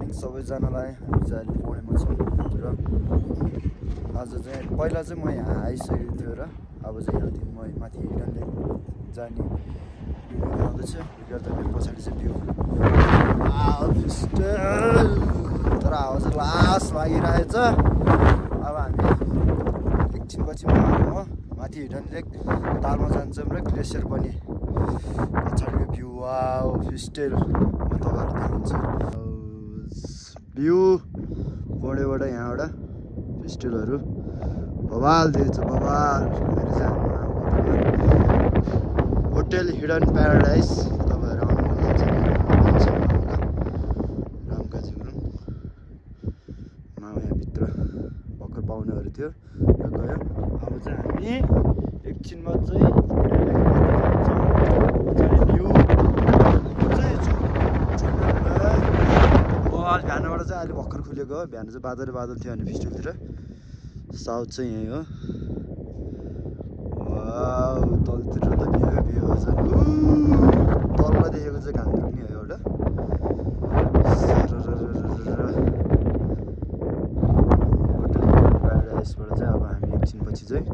Morning सबैजनालाई। हामी चाहिँ अहिले पौडेमा छौँ र आज चाहिँ पहिला चाहिँ म यहाँ आइसकेको थियो र अब चाहिँ यहाँदेखि म माथि हिडनले जाने भिडियो बनाउँदैछु। भिडियो त मेरो पछाडि चाहिँ भ्यू तर हावा चाहिँ लास्ट लागिरहेछ। अब हामी एकछिनपछि म माथि हिडन लेक तालमा जान्छौँ र ग्लेसियर पनि पछाडिको भ्यू वाउ फिस्टेल म तपाईँहरू देखाउँछु भ्यू पौडेबाट यहाँबाट फिस्टेलहरू बवाल देख्छ बवाल। अहिले चाहिँ होटेल हिडन प्याराडाइस तपाईँहरू आउनु मन लाग्छ रामकाजी गुरुङ मामा यहाँभित्र भर्खर पाहुनाहरू थियो र गयो। अब चाहिँ हामी एकछिनमा चाहिँ बिहानबाट चाहिँ अहिले भर्खर खुलेको हो। बिहान चाहिँ बादल थियो भने फिस्टुलतिर साउथ चाहिँ यहीँ हो। वाउ तलतिर त भ्यू छ तलमा देखेको चाहिँ घामरुङ नि हो एउटा प्याराडाइसबाट चाहिँ अब हामी एकछिनपछि चाहिँ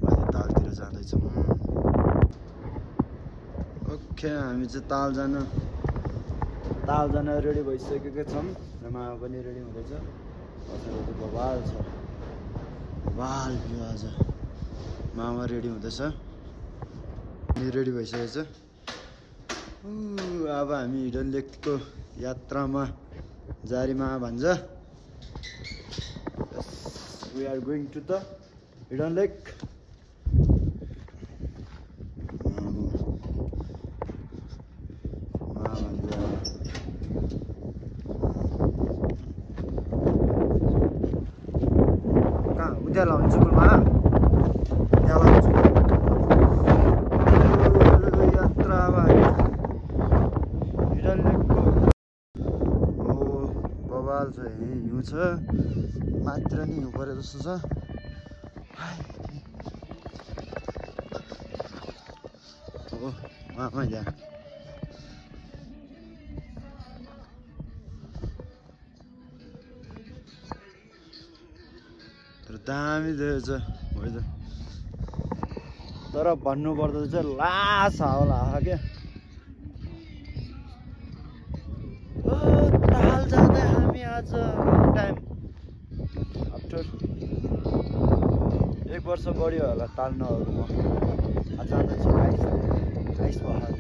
माथि तालतिर जाँदैछौँ। ओके हामी चाहिँ ताल जान रेडी भइसकेको छौँ र मामा पनि रेडी हुँदैछ। पछाडि बवाल छ बवाल भ्यू आज। मामा रेडी हुँदैछ रेडी भइसकेको छ। अब हामी हिडन लेकको यात्रामा जारीमा भन्छ। We are going to the hidden lake. उद्या लाउँछु स्कुलमा त्यहाँ लाउँछु यात्रा अब हिडन लेकको बवाल छ यहीँ हिउँ छ मात्र नि हिउँ परे जस्तो छ। हो मामा यहाँ दामी देखेछ होइन तर भन्नुपर्दा चाहिँ लास हावा लाग्यो क्या। ताल जाँदै हामी आज टाइम आफ्टर 1 वर्ष बढी होला ताल नभएको म आज जाँदैछु आइस पहाड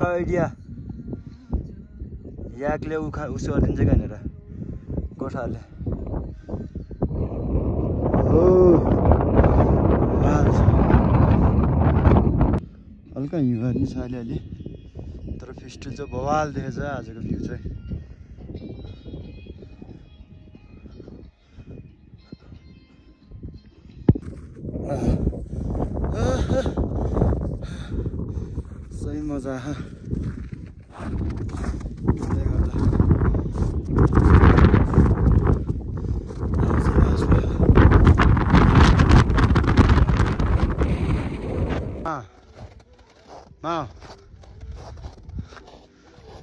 आइडिया याकले उसो गरिदिन्छ क्या भनेर गोठाले हल्का हिउँ हेर्ने छ अलिअलि तर फिस्टुल चाहिँ बवाल देखेछ आजको भ्यू चाहिँ। सही मजा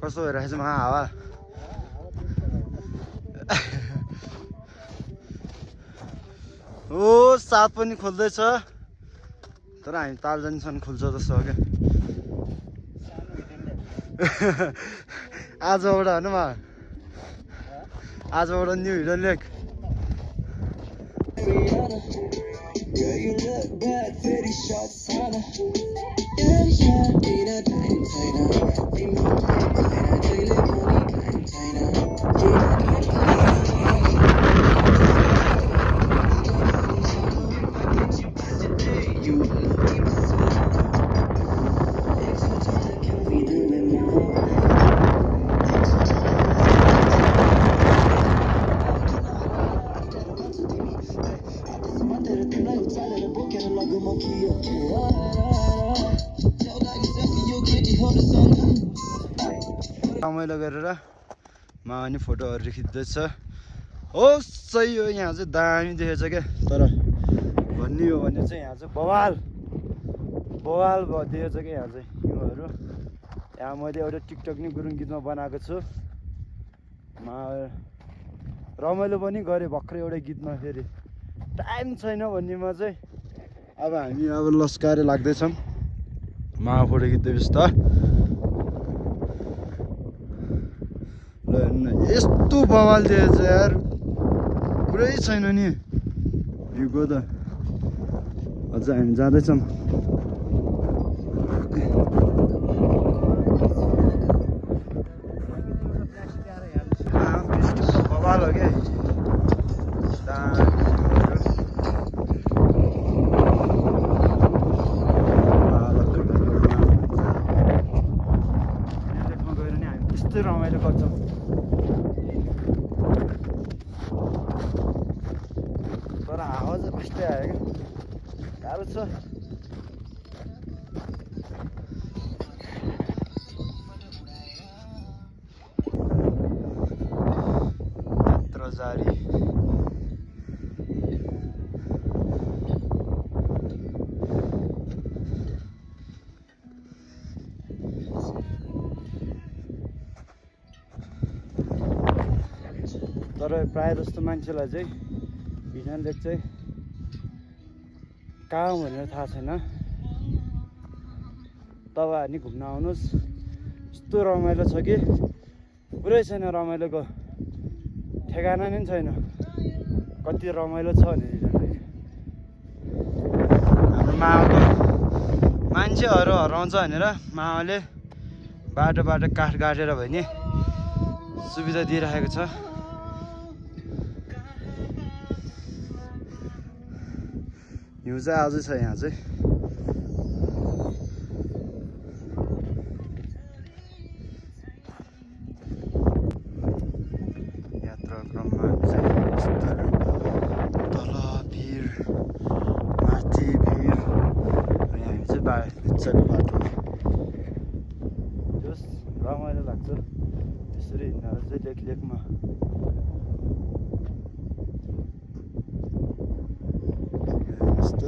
कस्तो भइरहेछ मा हावा ओ साथ पनि खोल्दैछ तर हामी ताल जान्छन् खोल्छ जस्तो हो क्या आजबाट होइन मा आजबाट न्यू हिडन लेक। रमाइलो गरेर मा पनि फोटोहरू खिच्दैछ। हो सही हो यहाँ चाहिँ दामी देखेछ क्या तर भन्ने हो भने चाहिँ यहाँ चाहिँ बवाल बवाल भइदिएको छ कि यहाँ चाहिँ हिउँहरू। यहाँ मैले एउटा टिकटक नि गुरुङ गीतमा बनाएको छु। रमाइलो पनि गरेँ भर्खरै एउटा गीतमा। फेरि टाइम छैन भन्नेमा चाहिँ अब हामी अब लस्काएर लाग्दैछौँ फोटो खिच्दै बिस्तार। ल यस्तो बवाल दिएछ यार, कुरै छैन नि भ्यूको त। अझ हामी जाँदैछौँ। बवाल हो क्या गएर नि हामी त्यस्तै रमाइलो गर्छौँ। तर हावा चाहिँ त्यस्तै आयो क्या, गाह्रो छ। यात्रा जारी। तर प्रायः जस्तो मान्छेलाई चाहिँ हिजन लेक चाहिँ कहाँ हो भनेर थाहा छैन। तपाईँहरू नि घुम्न आउनुहोस्, यस्तो रमाइलो छ कि पुरै छैन। रमाइलोको ठेगाना नै छैन कति रमाइलो छ भने। हाम्रो मामाको मान्छेहरू हराउँछ भनेर मामाले बाटो काठ काटेर भए नि सुविधा दिइराखेको छ। हिउँ चाहिँ अझै छ यहाँ चाहिँ। यात्रा क्रममा चाहिँ तल भिड माथि भिड अनि हामी चाहिँ बिचको बाटो जस रमाइलो लाग्छ त्यसरी हिँड्दा चाहिँ लेकमा। कस्तो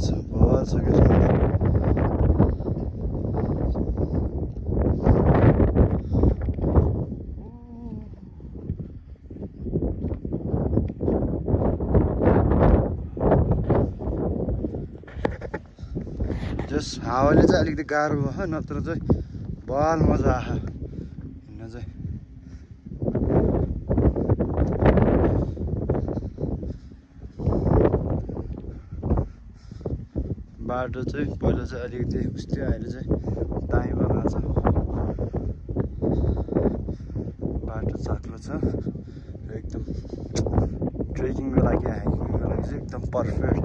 छ बवाल छ क्या। जस हावाले चाहिँ अलिकति गाह्रो भयो, नत्र चाहिँ बवाल मजा आयो हिँड्न चाहिँ। बाटो चाहिँ पहिला चाहिँ अलिकति उस्तै, अहिले चाहिँ दाइँ बनाएको छ। बाटो चाक्लो छ र एकदम ट्रेकिङको लागि हाइकिङको लागि चाहिँ एकदम पर्फेक्ट।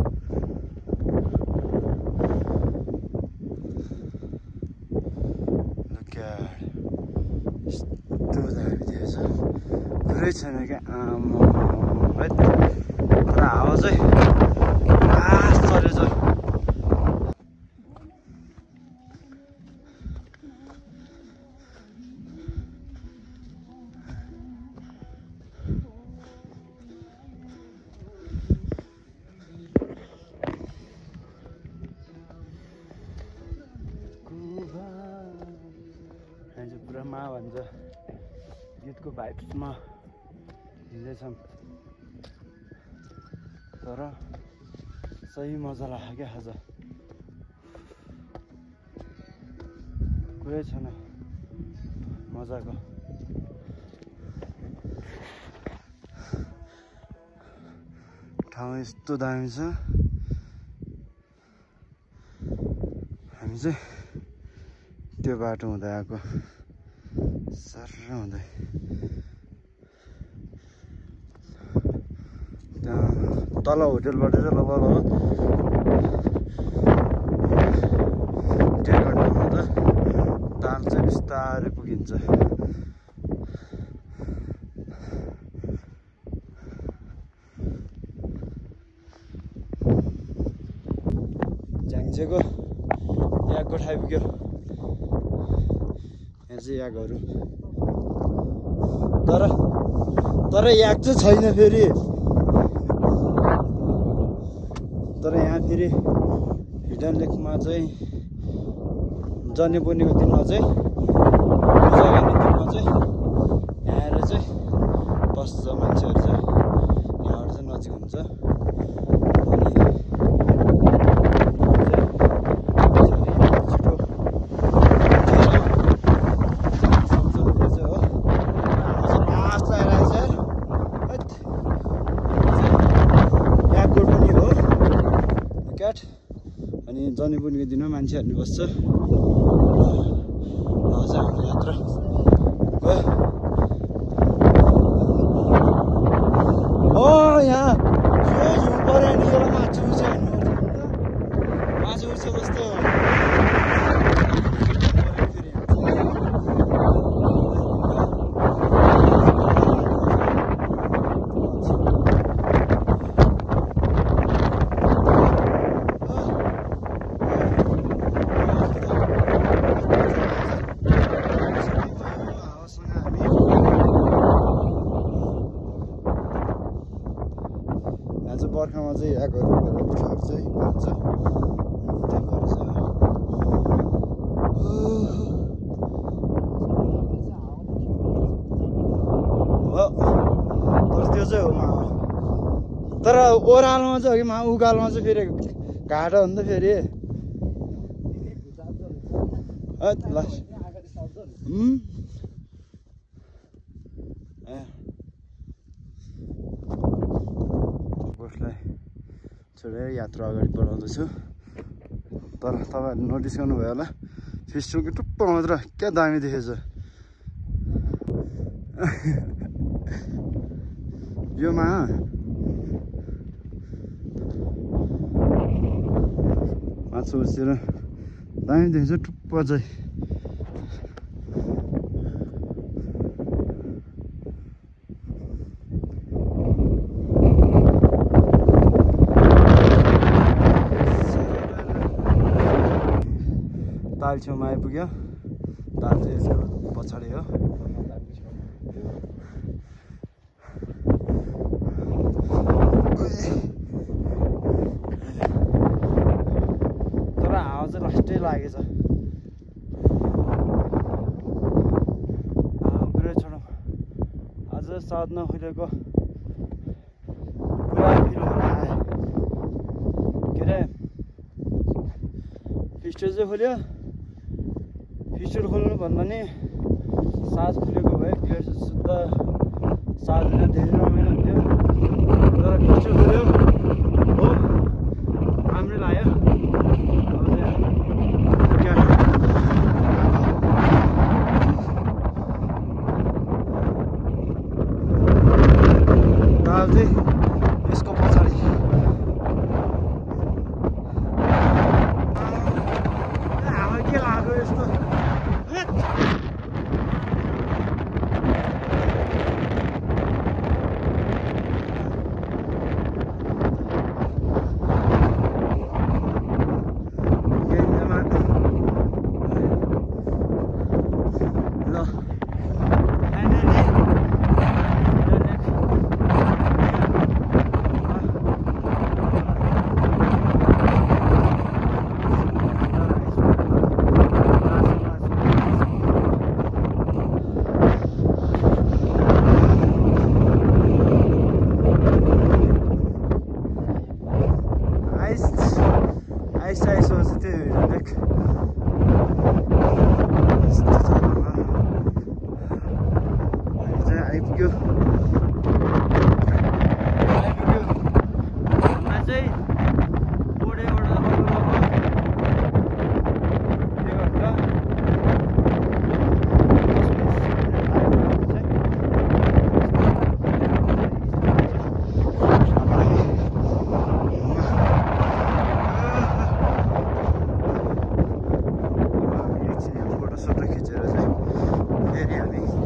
यस्तो दामी दिएछ, कुरै छैन क्या। है तर हावा चाहिँ चलेछ। पुरा मा भन्छ गीतको भाइब्समा हिँड्दैछौँ। तर सही मजा लाग्यो क्या आज, कुरै छैन मजाको। ठाउँ यस्तो दामी छ। हामी चाहिँ त्यो बाटो हुँदै आएको सर हुँदै त्यहाँ तल होटेलबाट चाहिँ लगभग 1.5 घन्टामा त दाल चाहिँ बिस्तारै पुगिन्छ। झ्याङ्सेको याकको ठाइ पुग्यो। यहाँ चाहिँ याकहरू तर याक चाहिँ छैन फेरि। तर यहाँ फेरि हिडन लेकमा चाहिँ जन्नेपुर्णेको दिनमा चाहिँ पूजा गर्ने दिनमा चाहिँ यहाँ आएर चाहिँ बस्छ मान्छेहरू चाहिँ यहाँबाट चाहिँ नजिक हुन्छ अनि जन्नेपुर्णेको दिनमा मान्छेहरूले बस्छ हाम्रो यात्रा यहाँ हिउँ पऱ्यो नि एउटा माछा उठ्छ माछा उठ्छ जस्तो बर्खामा चाहिँ आएको उठाहरू चाहिँ हुन्छ तर त्यो चाहिँ हो तर ओह्रालोमा चाहिँ अघि उकालोमा चाहिँ फेरि घाटा हो नि त फेरि छोडेर यात्रा अगाडि बढाउँदैछु तर तपाईँहरूले नोटिस गर्नुभयो होला फेसबुकको टुप्पो मात्र क्या दामी देखेछ यो माछा उसेर दामी देखेछ टुप्पो चाहिँ ताल छेउमा आइपुग्यो ताल चाहिँ यसो पछाडि हो तर हावा चाहिँ लास्टै लागेछ पुरै छोडौँ आज साँझ नखुलेको पुरा फिल भयो के अरे फिस्टर चाहिँ खोल्यो फिस्टर खोल्नु भन्दा नि साँझ खुलेको भए फिर शुद्ध साँझ दिन धेरै रमाइलो हुन्थ्यो तर फिस्टर खोल्यो हो राम्रै लाग्यो दाल चाहिँ यसको पछाडि हावा के लाग्यो यस्तो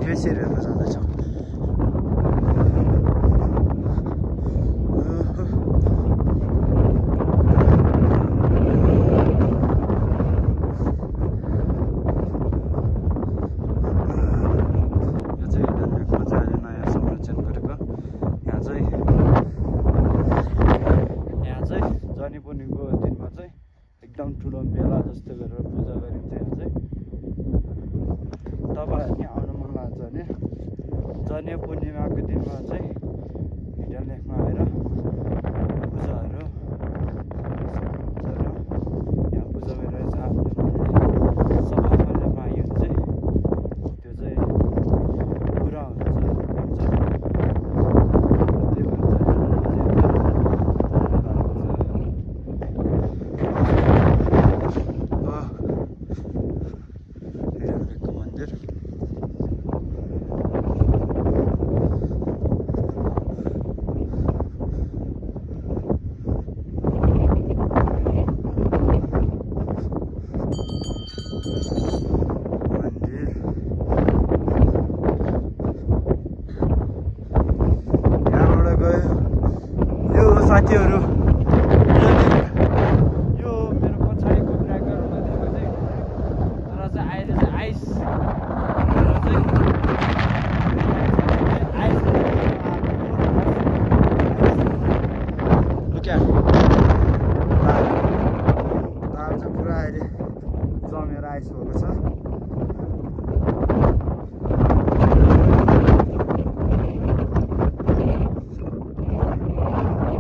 ग्लेसियर हेर्न जाँदैछौँ क्या तार चाहिँ पुरा अहिले जमेर आइसकेको छ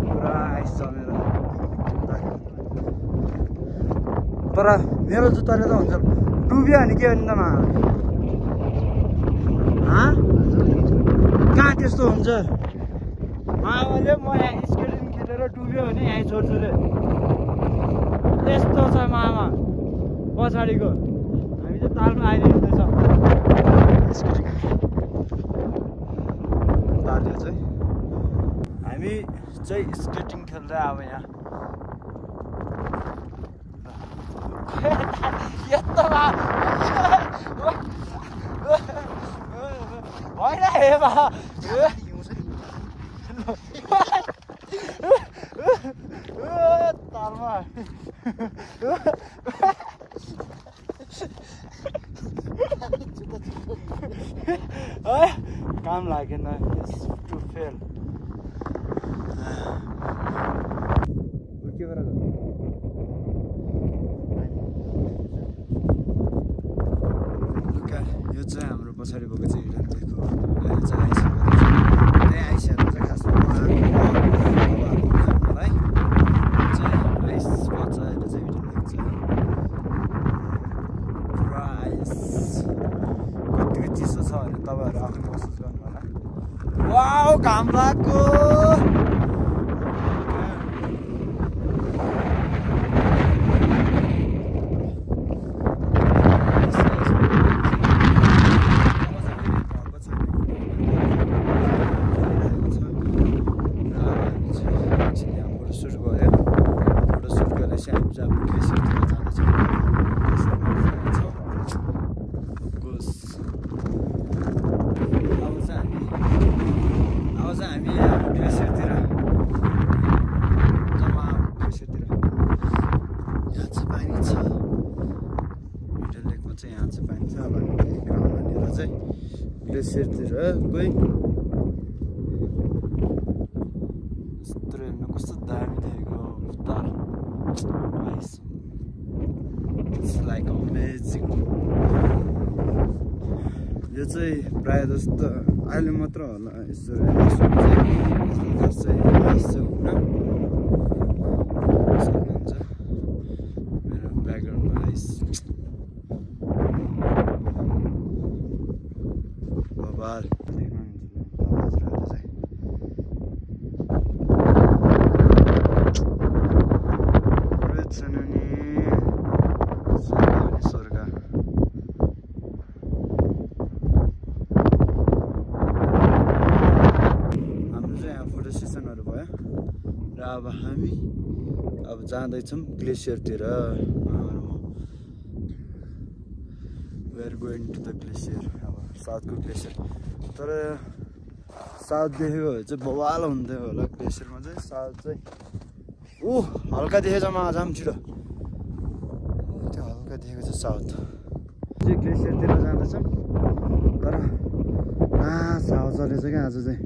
पुरा आइस जमेर तर मेरो जुत्ताले त हुन्छ डुब्यो भने के भने त कहाँ त्यस्तो हुन्छ मामाले म यहाँ स्केटिङ खेलेर डुब्यो भने यहीँ छोड्छु रे त्यस्तो छ मामा पछाडिको हामी चाहिँ तालमा आइदिँदैछ स्केटिङ ताल्यो चाहिँ हामी चाहिँ स्केटिङ खेल्दै अब यहाँ यत्रोमा होइन हेमा तालमा काम लागेन टु फेल के गरेर यो चाहिँ हाम्रो पछाडि भएको चाहिँ हिडन लेकको अहिले चाहिँ आइसकेको चाहिँ खासमा मलाई चाहिँ आइस पर्छ अहिले चाहिँ हिडन लेक चाहिँ पुरा आइस कतिको चिसो छ भने तपाईँहरू आफै महसुस गर्नु होला वाउ घाम लाग्यो ग्लेसियरतिर कोही यस्तो हेर्नु कस्तो दामी देखेको तार आइस इट्स लाइक अमेजिङ यो चाहिँ प्रायः जस्तो अहिले मात्र होला यस्तो चाहिँ आइस चाहिँ हुन सक्नुहुन्छ मेरो ब्याकग्राउन्डमा आइस बाल स्वर्ग हाम्रो चाहिँ यहाँ फोटो सेसनहरू भयो र अब हामी जाँदैछौँ ग्लेसियरतिर we are going to the glacier साउथको ग्लेसियर तर साउथ देखेको भए चाहिँ बवाल हुन्थ्यो होला ग्लेसियरमा चाहिँ साउथ चाहिँ हल्का देखेछ मा जाम छिटो त्यो हल्का देखेको छ साउथ चाहिँ ग्लेसियरतिर जाँदैछौँ तर साउथ चलेछ क्या आज चाहिँ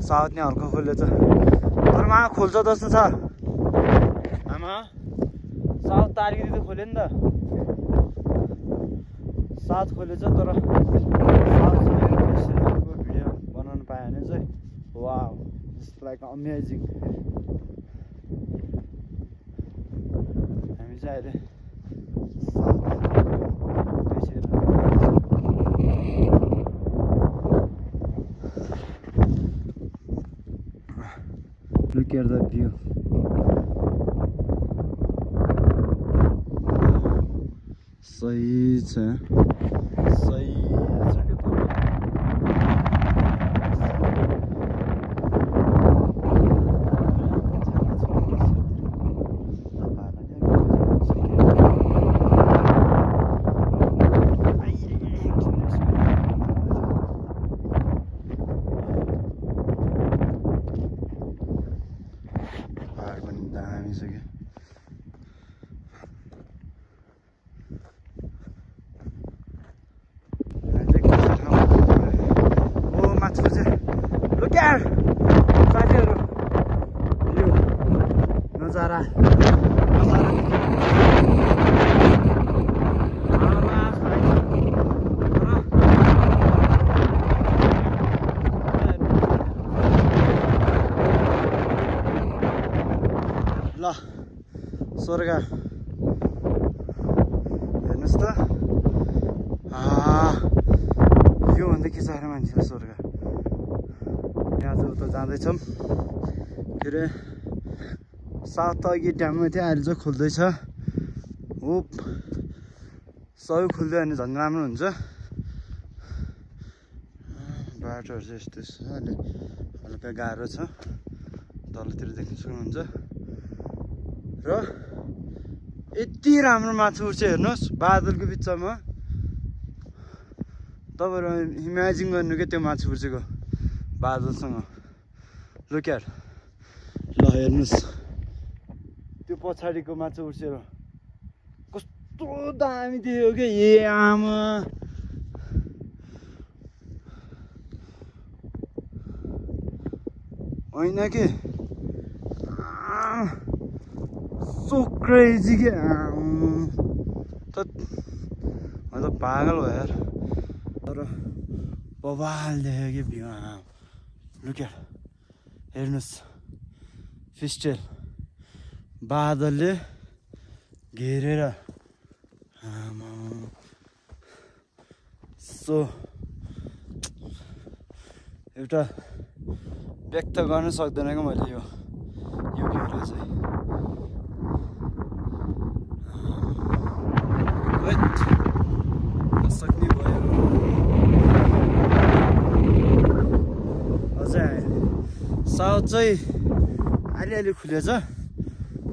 साउथ नै हल्का खोलेछ तर मा खोल्छ जस्तो छ आमा साउथ तारिक खोल्यो नि त साउथ खोलेछ तर साउथको भिडियो बनाउनु पायो भने चाहिँ वाउ जस्ट लाइक अमेजिङ हामी चाहिँ अहिले Look at the view. सही छ सही साथीहरू नजारा ल स्वर्ग हेर्नुहोस् त योभन्दा के चाहिएर मान्छेलाई स्वर्ग यहाँ चाहिँ उता जाँदैछौँ के अरे सात अघि ड्याममा थियो अहिले चाहिँ खुल्दैछ होप सबै खुल्यो भने झन् राम्रो हुन्छ बाटोहरू चाहिँ यस्तो छ अहिले हल्का गाह्रो छ तलतिर देख्न सक्नुहुन्छ र यति राम्रो माछा उठ्छ हेर्नुहोस् बादलको बिचमा तपाईँहरू इमेजिन गर्नु क्या त्यो माछा उठेको बादलसँग लुक्यार ल हेर्नुहोस् त्यो पछाडिको माछा उठेर कस्तो दामी देख्यो क्या ए आमा होइन के so crazy के त मतलब पागल भयो यार तर बवाल देख्यो कि भ्यू लुक्या हेर्नुहोस् फिस्टेल बादलले घेरेर सो एउटा व्यक्त गर्न सक्दैन क्या मैले यो घेरा चाहिँ नसक्ने भयो अझै साउथ चाहिँ अलिअलि खुलेछ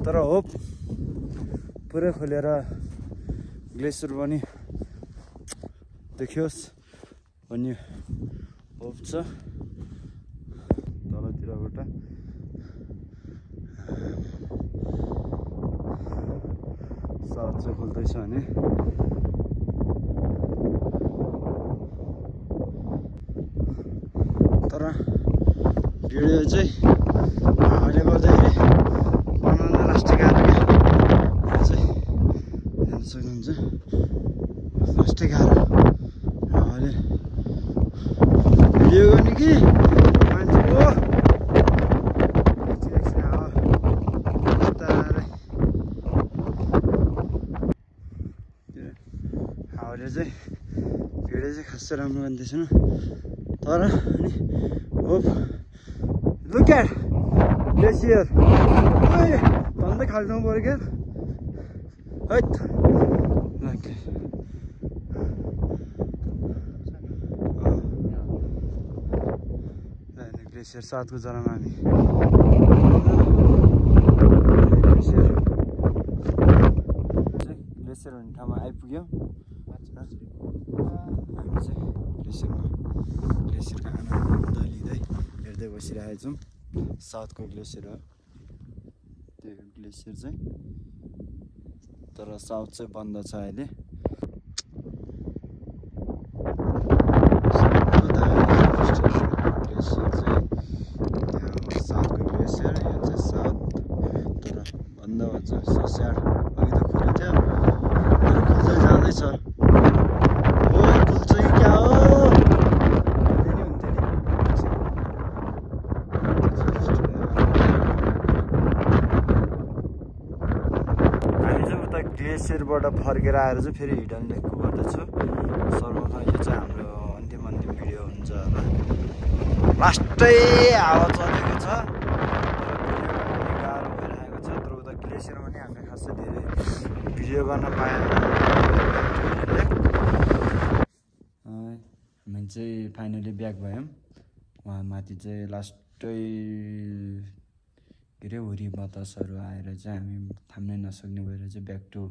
तर होप पुरै खोलेर ग्लेसियर पनि देखियोस् भन्ने होप छ तलतिरबाट साउथ चाहिँ खोल्दैछ भने तर भिडियो चाहिँ अहिले गर्दाखेरि बनाउन लास्टै गाह्रो क्या यहाँ चाहिँ हेर्न सक्नुहुन्छ लास्टै गाह्रो अहिले भिडियो गर्ने कि मान्छेको हावाले चाहिँ भिडियो चाहिँ खासै राम्रो गर्दैछन् तर अनि होप लुक एट ग्लेसियर भन्दै खाल्नु पऱ्यो क्या हैट ग्लेसियर साथको जरामा हामी ग्लेसियर भन्ने ठाउँमा आइपुग्यौँ हामी चाहिँ ग्लेसियरको आनन्द लिँदै हेर्दै बसिरहेको छौँ साउथको ग्लेसियर हो त्यो ग्लेसियर चाहिँ तर साउथ चाहिँ बन्द छ अहिले ग्लेसियर चाहिँ साउथको ग्लेसियर यो चाहिँ साउथ तर बन्द भन्छ सस्याड अघि त खुल्यो थियो खुल्दै जाँदैछ ग्लेसियरबाट फर्केर आएर चाहिँ फेरि हिडन लेकको गर्दैछु सर्वप्रथम यो चाहिँ हाम्रो अन्तिम भिडियो हुन्छ होला लास्टै हावा चलेको छ गाह्रो भइरहेको छ तर उता ग्लेसियरमा पनि हामीले खासै धेरै भिडियो गर्न पाएन हामी चाहिँ फाइनली ब्याक भयौँ उहाँ माथि चाहिँ लास्टै के अरे हुरी बतासहरू आएर चाहिँ हामी थाम्नै नसक्ने भएर चाहिँ ब्याक टु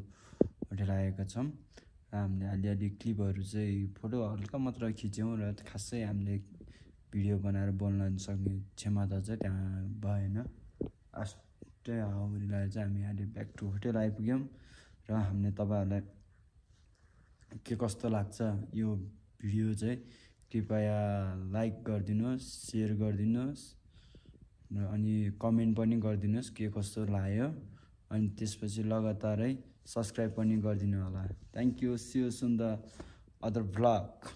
होटेल आएका छौँ र हामीले अलिअलि क्लिपहरू चाहिँ फोटो हल्का मात्र खिच्यौँ र खासै हामीले भिडियो बनाएर बोल्न सक्ने क्षमता चाहिँ त्यहाँ भएन लास्टै हावाहुरी लगाएर चाहिँ हामी अहिले ब्याक टु होटेल आइपुग्यौँ र हामीले तपाईँहरूलाई के कस्तो लाग्छ यो भिडियो चाहिँ कृपया लाइक गरिदिनुहोस् सेयर गरिदिनुहोस् अनि कमेन्ट पनि गरिदिनुहोस् के कस्तो लाग्यो अनि त्यसपछि लगातारै सब्स्क्राइब पनि गरिदिनु होला thank you see you soon the other vlog